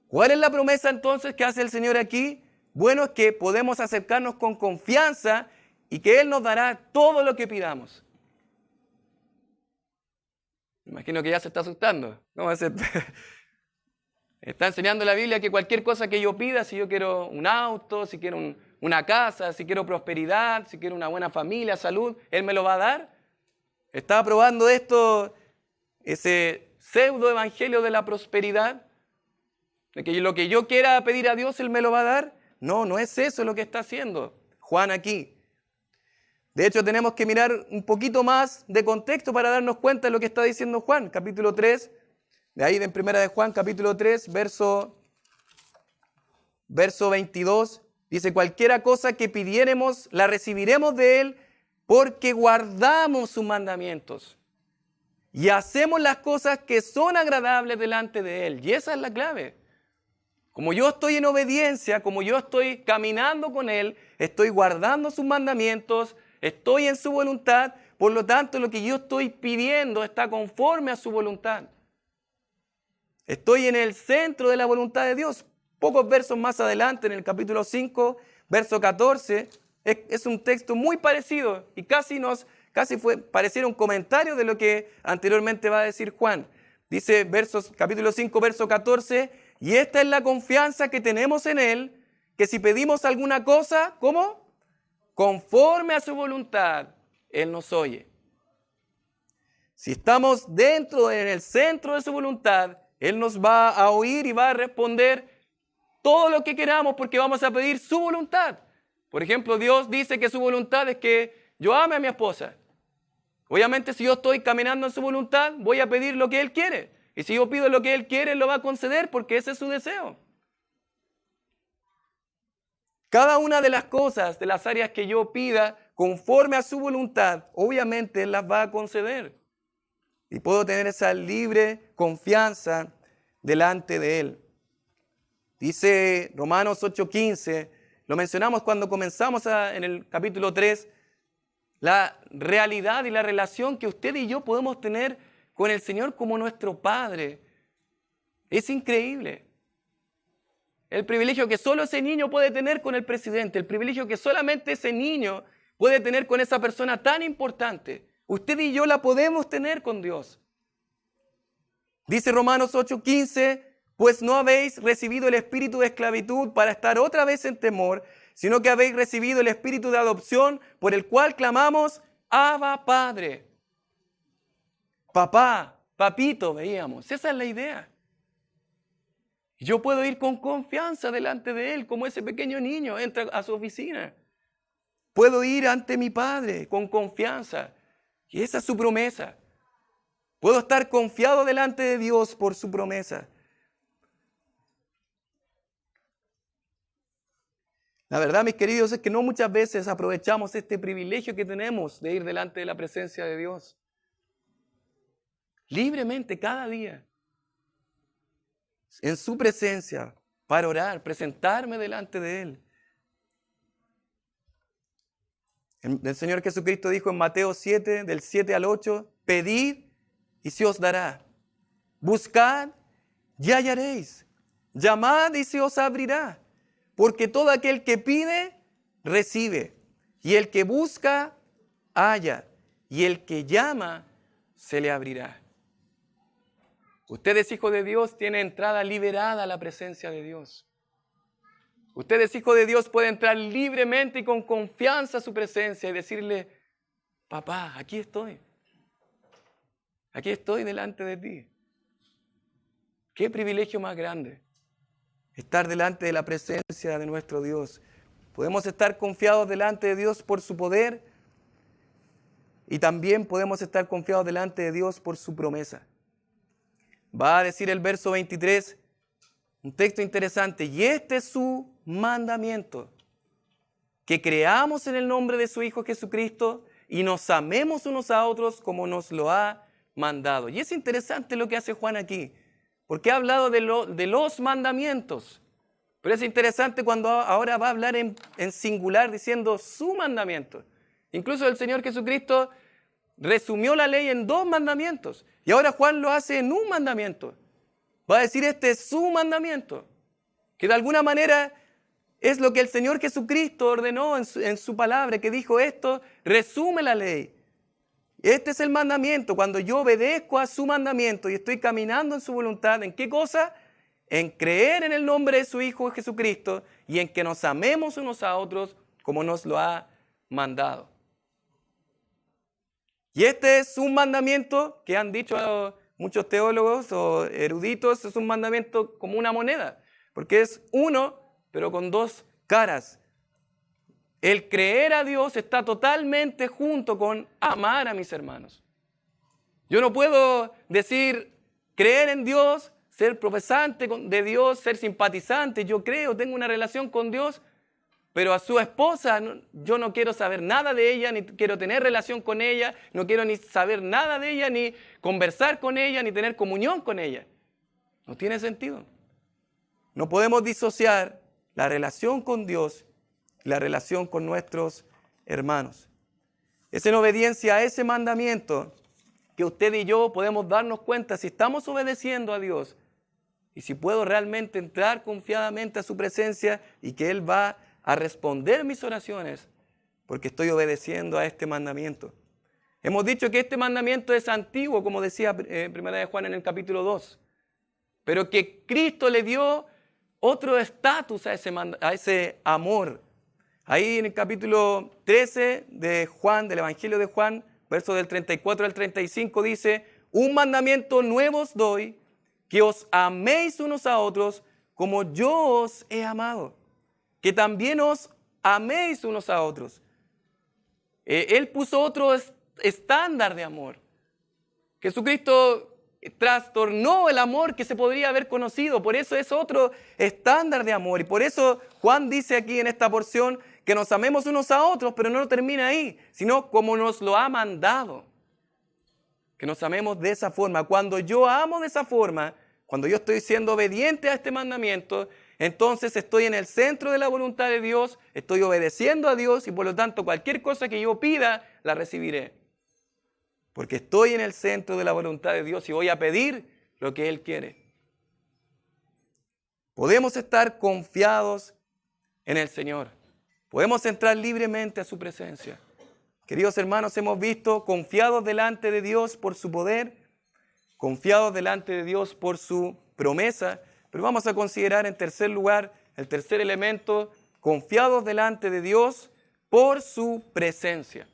¿Cuál es la promesa entonces que hace el Señor aquí? Bueno, es que podemos acercarnos con confianza y que Él nos dará todo lo que pidamos. Imagino que ya se está asustando. ¿Cómo va a ser? Está enseñando la Biblia que cualquier cosa que yo pida, si yo quiero un auto, si quiero una casa, si quiero prosperidad, si quiero una buena familia, salud, Él me lo va a dar. ¿Está aprobando esto, ese pseudo evangelio de la prosperidad? De que lo que yo quiera pedir a Dios, Él me lo va a dar. No, no es eso lo que está haciendo Juan aquí. De hecho, tenemos que mirar un poquito más de contexto para darnos cuenta de lo que está diciendo Juan, capítulo 3. De ahí, en primera de Juan, capítulo 3, verso 22, dice, cualquiera cosa que pidiéremos, la recibiremos de Él, porque guardamos sus mandamientos y hacemos las cosas que son agradables delante de Él. Y esa es la clave. Como yo estoy en obediencia, como yo estoy caminando con Él, estoy guardando sus mandamientos, estoy en su voluntad, por lo tanto, lo que yo estoy pidiendo está conforme a su voluntad. Estoy en el centro de la voluntad de Dios. Pocos versos más adelante, en el capítulo 5, verso 14, es un texto muy parecido y pareciera un comentario de lo que anteriormente va a decir Juan. Dice capítulo 5, verso 14, y esta es la confianza que tenemos en Él, que si pedimos alguna cosa, ¿cómo? Conforme a su voluntad, Él nos oye. Si estamos en el centro de su voluntad, Él nos va a oír y va a responder todo lo que queramos porque vamos a pedir su voluntad. Por ejemplo, Dios dice que su voluntad es que yo ame a mi esposa. Obviamente, si yo estoy caminando en su voluntad, voy a pedir lo que Él quiere. Y si yo pido lo que Él quiere, Él lo va a conceder porque ese es su deseo. Cada una de las cosas, de las áreas que yo pida, conforme a su voluntad, obviamente Él las va a conceder. Y puedo tener esa libre confianza delante de Él. Dice Romanos 8:15, lo mencionamos cuando comenzamos en el capítulo 3, la realidad y la relación que usted y yo podemos tener con el Señor como nuestro Padre. Es increíble. El privilegio que solo ese niño puede tener con el presidente, el privilegio que solamente ese niño puede tener con esa persona tan importante. Usted y yo la podemos tener con Dios. Dice Romanos 8:15, pues no habéis recibido el espíritu de esclavitud para estar otra vez en temor, sino que habéis recibido el espíritu de adopción por el cual clamamos, Abba, Padre. Papá, papito, veíamos. Esa es la idea. Yo puedo ir con confianza delante de Él, como ese pequeño niño entra a su oficina. Puedo ir ante mi Padre con confianza. Y esa es su promesa. Puedo estar confiado delante de Dios por su promesa. La verdad, mis queridos, es que no muchas veces aprovechamos este privilegio que tenemos de ir delante de la presencia de Dios. Libremente, cada día. En su presencia, para orar, presentarme delante de Él. El Señor Jesucristo dijo en Mateo 7, del 7 al 8, pedid y se os dará. Buscad y hallaréis. Llamad y se os abrirá. Porque todo aquel que pide, recibe. Y el que busca, halla. Y el que llama, se le abrirá. Usted es hijo de Dios, tiene entrada liberada a la presencia de Dios. Usted es hijo de Dios, puede entrar libremente y con confianza a su presencia y decirle, papá, aquí estoy. Aquí estoy delante de ti. Qué privilegio más grande estar delante de la presencia de nuestro Dios. Podemos estar confiados delante de Dios por su poder y también podemos estar confiados delante de Dios por su promesa. Va a decir el verso 23, un texto interesante, y este es su mandamiento, que creamos en el nombre de su Hijo Jesucristo y nos amemos unos a otros como nos lo ha mandado. Y es interesante lo que hace Juan aquí, porque ha hablado de los mandamientos, pero es interesante cuando ahora va a hablar en singular diciendo su mandamiento. Incluso el Señor Jesucristo resumió la ley en 2 mandamientos y ahora Juan lo hace en un mandamiento. Va a decir este es su mandamiento, que de alguna manera es lo que el Señor Jesucristo ordenó en su palabra, que dijo esto, resume la ley. Este es el mandamiento, cuando yo obedezco a su mandamiento y estoy caminando en su voluntad, ¿en qué cosa? en creer en el nombre de su Hijo Jesucristo y en que nos amemos unos a otros como nos lo ha mandado. Y este es un mandamiento que han dicho muchos teólogos o eruditos, es un mandamiento como una moneda, porque es uno, pero con dos caras. El creer a Dios está totalmente junto con amar a mis hermanos. Yo no puedo decir creer en Dios, ser profesante de Dios, ser simpatizante. Yo creo, tengo una relación con Dios, pero a su esposa yo no quiero saber nada de ella, ni quiero tener relación con ella, no quiero ni saber nada de ella, ni conversar con ella, ni tener comunión con ella. No tiene sentido. No podemos disociar la relación con Dios y la relación con nuestros hermanos. Es en obediencia a ese mandamiento que usted y yo podemos darnos cuenta si estamos obedeciendo a Dios y si puedo realmente entrar confiadamente a su presencia y que Él va a responder mis oraciones porque estoy obedeciendo a este mandamiento. Hemos dicho que este mandamiento es antiguo, como decía 1 de Juan en el capítulo 2, pero que Cristo le dio otro estatus a ese amor. Ahí en el capítulo 13 de Juan, del Evangelio de Juan, versos del 34 al 35 dice: un mandamiento nuevo os doy, que os améis unos a otros como yo os he amado, que también os améis unos a otros. Él puso otro estándar de amor. Jesucristo trastornó el amor que se podría haber conocido, por eso es otro estándar de amor. Y por eso Juan dice aquí en esta porción que nos amemos unos a otros, pero no termina ahí, sino como nos lo ha mandado. Que nos amemos de esa forma. Cuando yo amo de esa forma, cuando yo estoy siendo obediente a este mandamiento, entonces estoy en el centro de la voluntad de Dios, estoy obedeciendo a Dios y por lo tanto cualquier cosa que yo pida, la recibiré. Porque estoy en el centro de la voluntad de Dios y voy a pedir lo que Él quiere. Podemos estar confiados en el Señor. Podemos entrar libremente a su presencia. Queridos hermanos, hemos visto confiados delante de Dios por su poder, confiados delante de Dios por su promesa, pero vamos a considerar en tercer lugar, el tercer elemento, confiados delante de Dios por su presencia.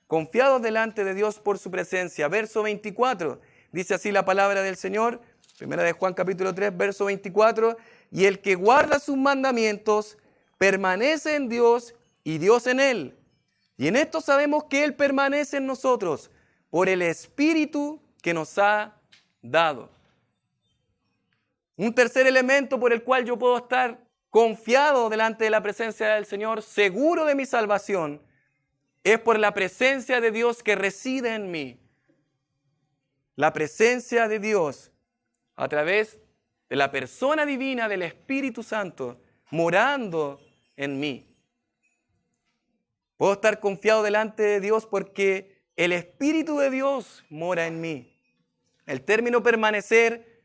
Confiados delante de Dios por su presencia. Verso 24, dice así la palabra del Señor, 1 de Juan capítulo 3, verso 24, y el que guarda sus mandamientos permanece en Dios y Dios en él. Y en esto sabemos que Él permanece en nosotros por el Espíritu que nos ha dado. Un tercer elemento por el cual yo puedo estar confiado delante de la presencia del Señor, seguro de mi salvación, es por la presencia de Dios que reside en mí. La presencia de Dios a través de la persona divina del Espíritu Santo morando en mí. Puedo estar confiado delante de Dios porque el Espíritu de Dios mora en mí. El término permanecer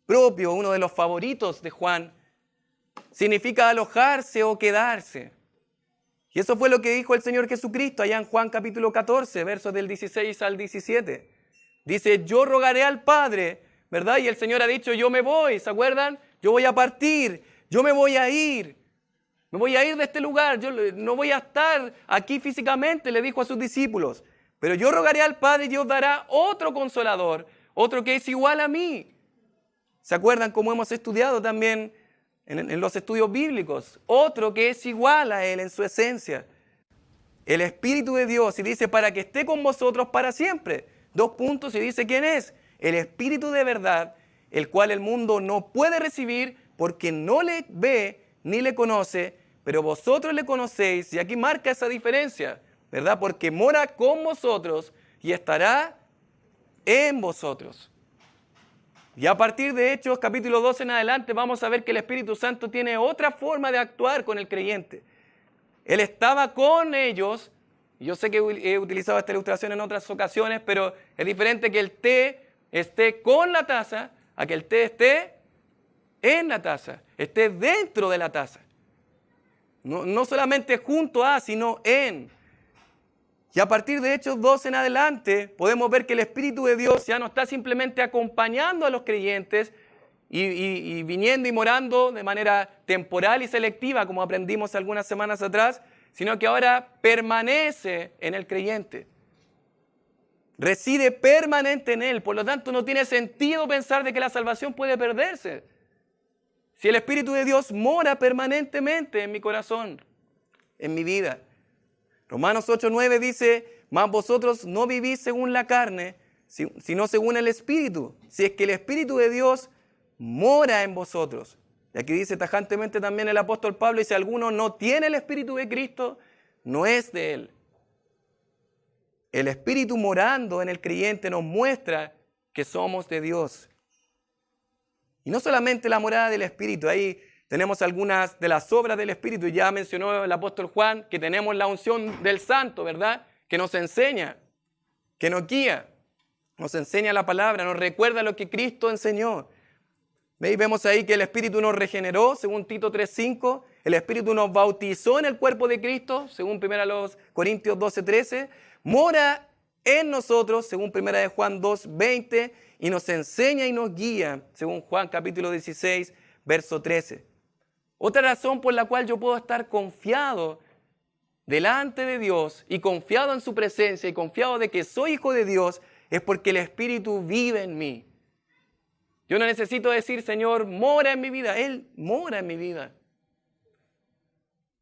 propio, uno de los favoritos de Juan, significa alojarse o quedarse. Y eso fue lo que dijo el Señor Jesucristo allá en Juan capítulo 14, versos del 16 al 17. Dice, yo rogaré al Padre, ¿verdad? Y el Señor ha dicho, yo me voy, ¿se acuerdan? Yo voy a partir, yo me voy a ir. Me voy a ir de este lugar, yo no voy a estar aquí físicamente, le dijo a sus discípulos. Pero yo rogaré al Padre y Dios dará otro consolador, otro que es igual a mí. ¿Se acuerdan cómo hemos estudiado también en los estudios bíblicos? Otro que es igual a Él en su esencia. El Espíritu de Dios, y dice, para que esté con vosotros para siempre. 2 puntos, y dice, ¿quién es? El Espíritu de verdad, el cual el mundo no puede recibir porque no le ve ni le conoce, pero vosotros le conocéis, y aquí marca esa diferencia, ¿verdad? Porque mora con vosotros y estará en vosotros. Y a partir de Hechos capítulo 12 en adelante vamos a ver que el Espíritu Santo tiene otra forma de actuar con el creyente. Él estaba con ellos, y yo sé que he utilizado esta ilustración en otras ocasiones, pero es diferente que el té esté con la taza a que el té esté en la taza, esté dentro de la taza. No solamente junto a, sino en. Y a partir de Hechos 12 en adelante, podemos ver que el Espíritu de Dios ya no está simplemente acompañando a los creyentes y viniendo y morando de manera temporal y selectiva, como aprendimos algunas semanas atrás, sino que ahora permanece en el creyente. Reside permanente en él. Por lo tanto, no tiene sentido pensar de que la salvación puede perderse. Si el Espíritu de Dios mora permanentemente en mi corazón, en mi vida. Romanos 8:9 dice, mas vosotros no vivís según la carne, sino según el Espíritu. Si es que el Espíritu de Dios mora en vosotros. Y aquí dice tajantemente también el apóstol Pablo, y si alguno no tiene el Espíritu de Cristo, no es de él. El Espíritu morando en el creyente nos muestra que somos de Dios. Y no solamente la morada del Espíritu, ahí tenemos algunas de las obras del Espíritu. Ya mencionó el apóstol Juan que tenemos la unción del Santo, ¿verdad? Que nos enseña, que nos guía, nos enseña la palabra, nos recuerda lo que Cristo enseñó. ¿Veis? Vemos ahí que el Espíritu nos regeneró, según Tito 3:5. El Espíritu nos bautizó en el cuerpo de Cristo, según 1 Corintios 12:13. Mora en nosotros, según 1 Juan 2:20. Y nos enseña y nos guía, según Juan capítulo 16, verso 13. Otra razón por la cual yo puedo estar confiado delante de Dios y confiado en su presencia y confiado de que soy hijo de Dios es porque el Espíritu vive en mí. Yo no necesito decir, Señor, mora en mi vida. Él mora en mi vida.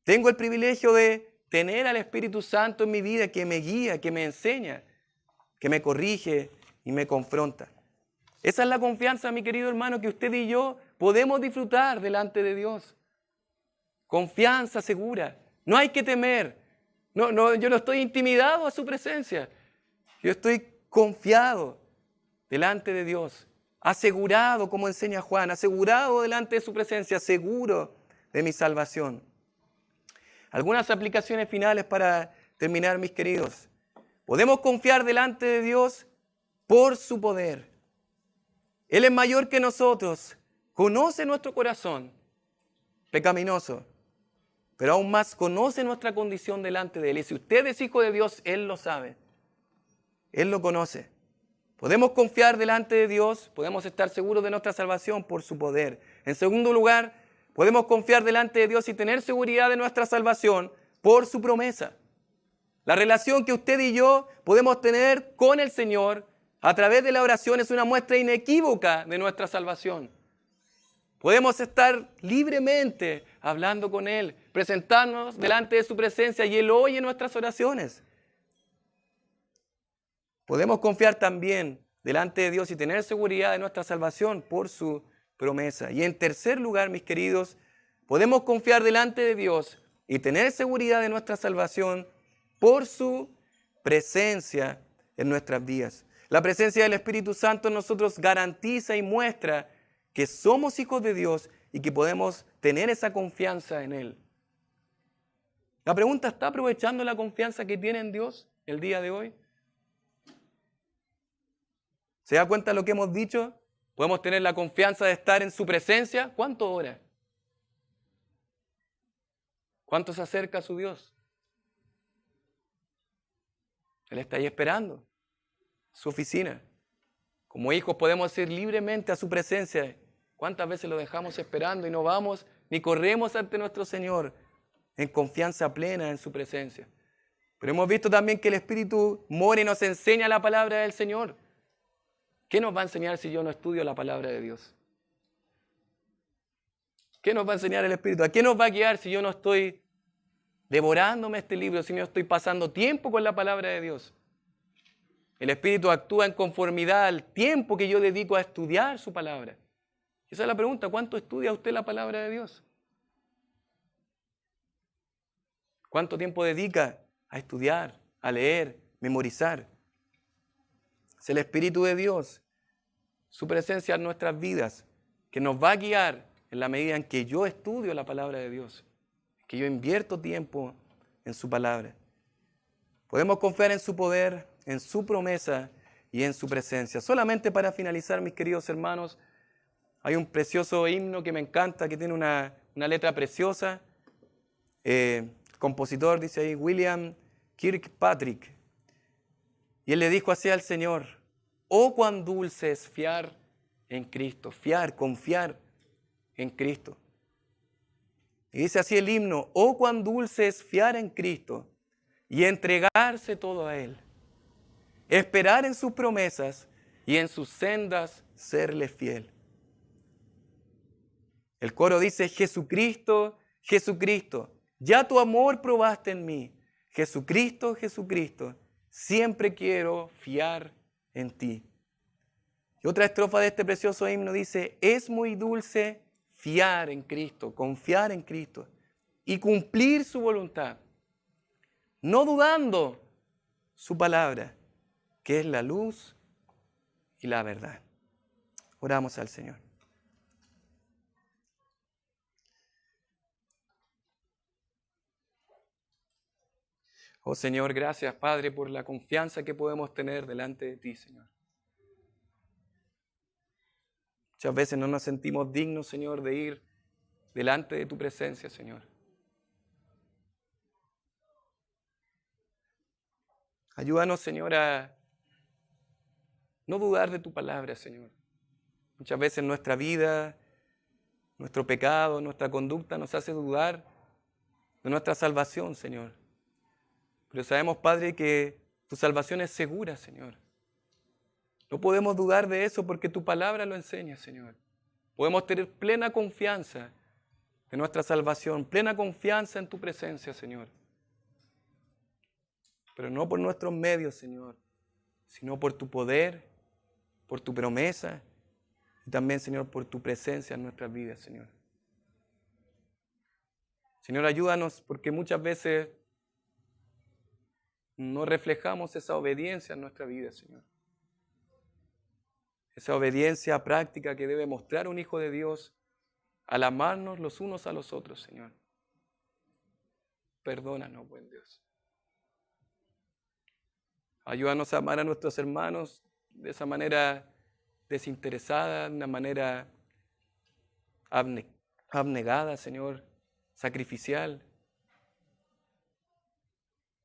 Tengo el privilegio de tener al Espíritu Santo en mi vida que me guía, que me enseña, que me corrige y me confronta. Esa es la confianza, mi querido hermano, que usted y yo podemos disfrutar delante de Dios. Confianza segura. No hay que temer. Yo no estoy intimidado a su presencia. Yo estoy confiado delante de Dios. Asegurado, como enseña Juan, asegurado delante de su presencia, seguro de mi salvación. Algunas aplicaciones finales para terminar, mis queridos. Podemos confiar delante de Dios por su poder. Él es mayor que nosotros, conoce nuestro corazón pecaminoso, pero aún más conoce nuestra condición delante de Él. Y si usted es hijo de Dios, Él lo sabe, Él lo conoce. Podemos confiar delante de Dios, podemos estar seguros de nuestra salvación por su poder. En segundo lugar, podemos confiar delante de Dios y tener seguridad de nuestra salvación por su promesa. La relación que usted y yo podemos tener con el Señor a través de la oración es una muestra inequívoca de nuestra salvación. Podemos estar libremente hablando con Él, presentarnos delante de su presencia y Él oye nuestras oraciones. Podemos confiar también delante de Dios y tener seguridad de nuestra salvación por su promesa. Y en tercer lugar, mis queridos, podemos confiar delante de Dios y tener seguridad de nuestra salvación por su presencia en nuestras vidas. La presencia del Espíritu Santo en nosotros garantiza y muestra que somos hijos de Dios y que podemos tener esa confianza en Él. La pregunta, ¿está aprovechando la confianza que tiene en Dios el día de hoy? ¿Se da cuenta de lo que hemos dicho? Podemos tener la confianza de estar en su presencia. ¿Cuánto ora? ¿Cuánto se acerca a su Dios? Él está ahí esperando, su oficina. Como hijos podemos ir libremente a su presencia. ¿Cuántas veces lo dejamos esperando y no vamos ni corremos ante nuestro Señor en confianza plena en su presencia? Pero hemos visto también que el Espíritu mora y nos enseña la palabra del Señor. ¿Qué nos va a enseñar si yo no estudio la palabra de Dios? ¿Qué nos va a enseñar el Espíritu? ¿A qué nos va a guiar si yo no estoy devorándome este libro, si no estoy pasando tiempo con la palabra de Dios? El Espíritu actúa en conformidad al tiempo que yo dedico a estudiar su palabra. Esa es la pregunta, ¿cuánto estudia usted la palabra de Dios? ¿Cuánto tiempo dedica a estudiar, a leer, memorizar? Es el Espíritu de Dios, su presencia en nuestras vidas, que nos va a guiar en la medida en que yo estudio la palabra de Dios, que yo invierto tiempo en su palabra. Podemos confiar en su poder, en su promesa y en su presencia. Solamente para finalizar, mis queridos hermanos, hay un precioso himno que me encanta, que tiene una letra preciosa. El compositor dice ahí, William Kirkpatrick. Y él le dijo así al Señor: oh, cuán dulce es fiar en Cristo. Fiar, confiar en Cristo. Y dice así el himno: oh, cuán dulce es fiar en Cristo y entregarse todo a Él. Esperar en sus promesas y en sus sendas serle fiel. El coro dice: Jesucristo, Jesucristo, ya tu amor probaste en mí. Jesucristo, Jesucristo, siempre quiero fiar en ti. Y otra estrofa de este precioso himno dice: es muy dulce fiar en Cristo, confiar en Cristo y cumplir su voluntad, no dudando su palabra, que es la luz y la verdad. Oramos al Señor. Oh Señor, gracias, Padre, por la confianza que podemos tener delante de ti, Señor. Muchas veces no nos sentimos dignos, Señor, de ir delante de tu presencia, Señor. Ayúdanos, Señor, a no dudar de tu palabra, Señor. Muchas veces nuestra vida, nuestro pecado, nuestra conducta nos hace dudar de nuestra salvación, Señor. Pero sabemos, Padre, que tu salvación es segura, Señor. No podemos dudar de eso porque tu palabra lo enseña, Señor. Podemos tener plena confianza en nuestra salvación, plena confianza en tu presencia, Señor. Pero no por nuestros medios, Señor, sino por tu poder, por tu promesa y también, Señor, por tu presencia en nuestras vidas, Señor. Señor, ayúdanos porque muchas veces no reflejamos esa obediencia en nuestra vida, Señor. Esa obediencia práctica que debe mostrar un hijo de Dios al amarnos los unos a los otros, Señor. Perdónanos, buen Dios. Ayúdanos a amar a nuestros hermanos de esa manera desinteresada, de una manera abnegada, Señor, sacrificial,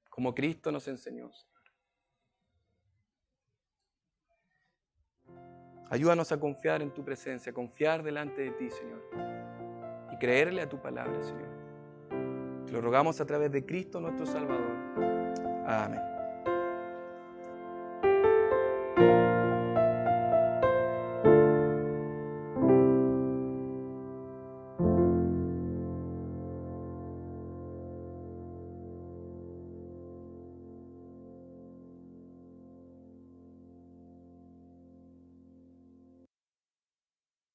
como Cristo nos enseñó, Señor. Ayúdanos a confiar en tu presencia, confiar delante de ti, Señor, y creerle a tu palabra, Señor. Te lo rogamos a través de Cristo nuestro Salvador. Amén.